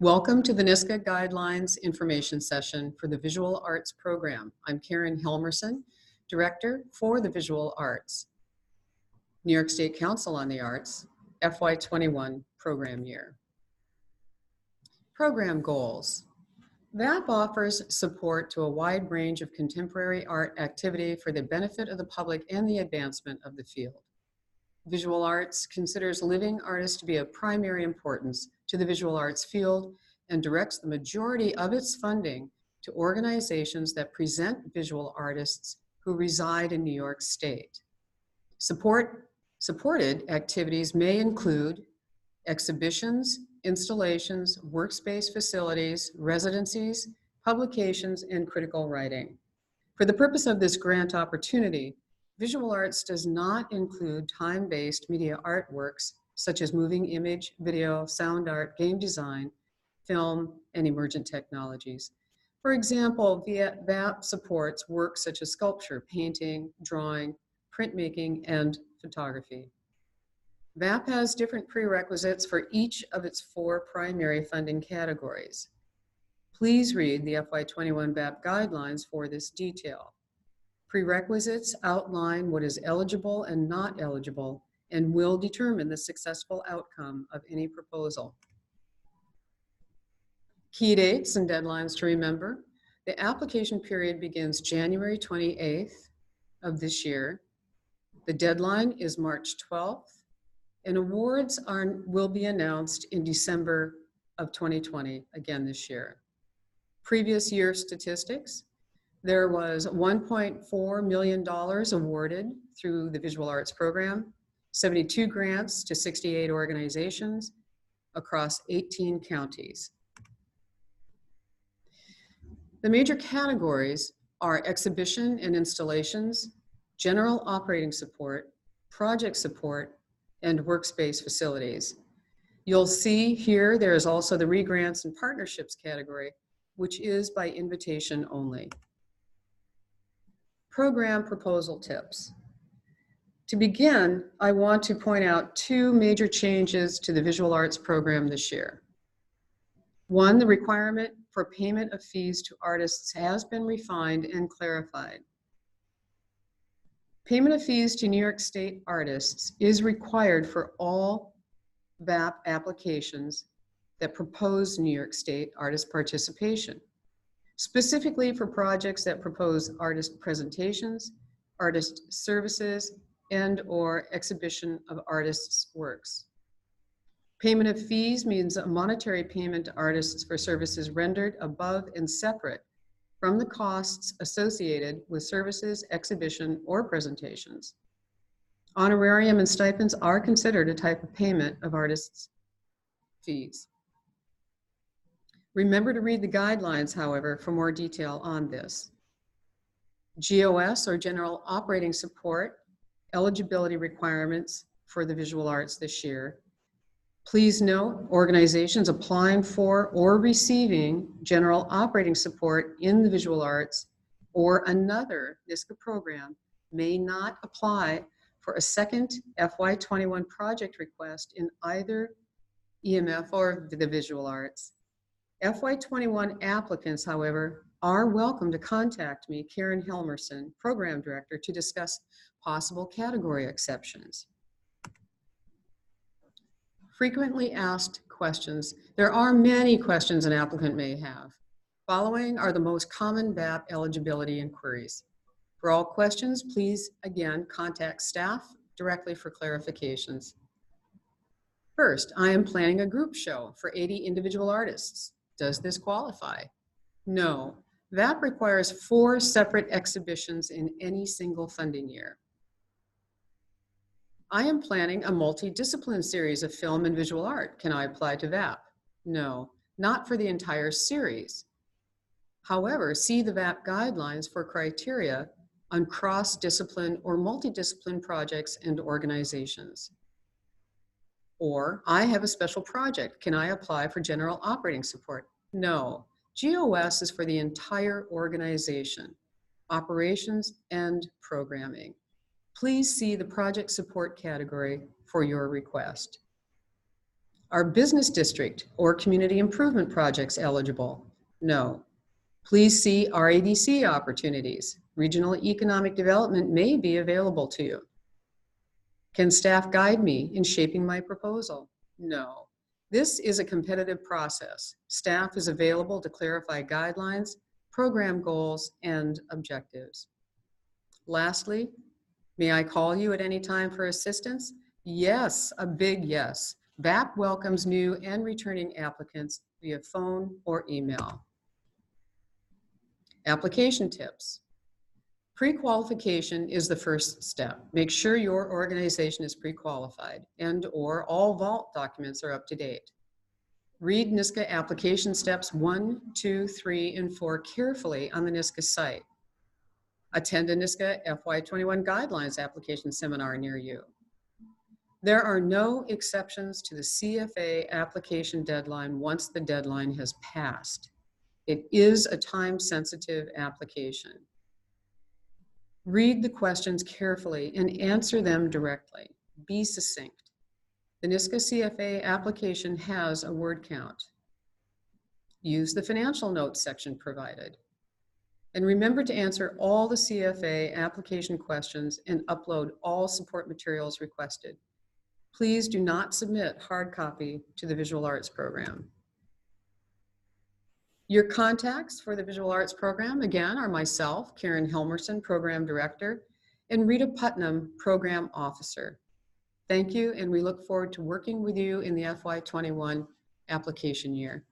Welcome to the NISCA Guidelines Information Session for the Visual Arts Program. I'm Karen Helmerson, Director for the Visual Arts. New York State Council on the Arts, FY21 program year. Program goals. VAP offers support to a wide range of contemporary art activity for the benefit of the public and the advancement of the field. Visual Arts considers living artists to be of primary importance to the visual arts field and directs the majority of its funding to organizations that present visual artists who reside in New York State. Supported activities may include exhibitions, installations, workspace facilities, residencies, publications, and critical writing. For the purpose of this grant opportunity, Visual Arts does not include time-based media artworks such as moving image, video, sound art, game design, film, and emergent technologies. For example, VAP supports work such as sculpture, painting, drawing, printmaking, and photography. VAP has different prerequisites for each of its 4 primary funding categories. Please read the FY21 VAP guidelines for this detail. Prerequisites outline what is eligible and not eligible and will determine the successful outcome of any proposal. Key dates and deadlines to remember. The application period begins January 28th of this year. The deadline is March 12th, and awards will be announced in December of 2020, again this year. Previous year statistics. There was $1.4 million awarded through the Visual Arts Program, 72 grants to 68 organizations across 18 counties. The major categories are exhibition and installations, general operating support, project support, and workspace facilities. You'll see here there is also the re-grants and partnerships category, which is by invitation only. Program proposal tips. To begin, I want to point out 2 major changes to the Visual Arts program this year. 1, the requirement for payment of fees to artists has been refined and clarified. Payment of fees to New York State artists is required for all VAP applications that propose New York State artist participation, specifically for projects that propose artist presentations, artist services, and/or exhibition of artists' works. Payment of fees means a monetary payment to artists for services rendered above and separate from the costs associated with services, exhibition, or presentations. Honorarium and stipends are considered a type of payment of artists' fees. Remember to read the guidelines, however, for more detail on this. GOS, or General Operating Support, eligibility requirements for the visual arts this year. Please note, organizations applying for or receiving general operating support in the visual arts or another NISCA program may not apply for a second FY21 project request in either EMF or the visual arts. FY21 applicants, however, are welcome to contact me, Karen Helmerson, Program Director, to discuss possible category exceptions. Frequently asked questions. There are many questions an applicant may have. Following are the most common VAP eligibility inquiries. For all questions, please, again, contact staff directly for clarifications. First, I am planning a group show for 80 individual artists. Does this qualify? No. VAP requires 4 separate exhibitions in any single funding year. I am planning a multidiscipline series of film and visual art. Can I apply to VAP? No, not for the entire series. However, see the VAP guidelines for criteria on cross-discipline or multidiscipline projects and organizations. Or, I have a special project. Can I apply for general operating support? No. GOS is for the entire organization, operations and programming. Please see the project support category for your request. Are business district or community improvement projects eligible? No. Please see RADC opportunities. Regional economic development may be available to you. Can staff guide me in shaping my proposal? No. This is a competitive process. Staff is available to clarify guidelines, program goals, and objectives. Lastly, may I call you at any time for assistance? Yes, a big yes. VAP welcomes new and returning applicants via phone or email. Application tips. Pre-qualification is the first step. Make sure your organization is pre-qualified and/or all vault documents are up to date. Read NISCA application steps 1, 2, 3, and 4 carefully on the NISCA site. Attend a NISCA FY21 guidelines application seminar near you. There are no exceptions to the CFA application deadline once the deadline has passed. It is a time-sensitive application. Read the questions carefully and answer them directly. Be succinct. The NISCA CFA application has a word count. Use the financial notes section provided. And remember to answer all the CFA application questions and upload all support materials requested. Please do not submit hard copy to the visual arts program. Your contacts for the visual arts program, again, are myself, Karen Helmerson, Program Director, and Rita Putnam, Program Officer. Thank you, and we look forward to working with you in the FY21 application year.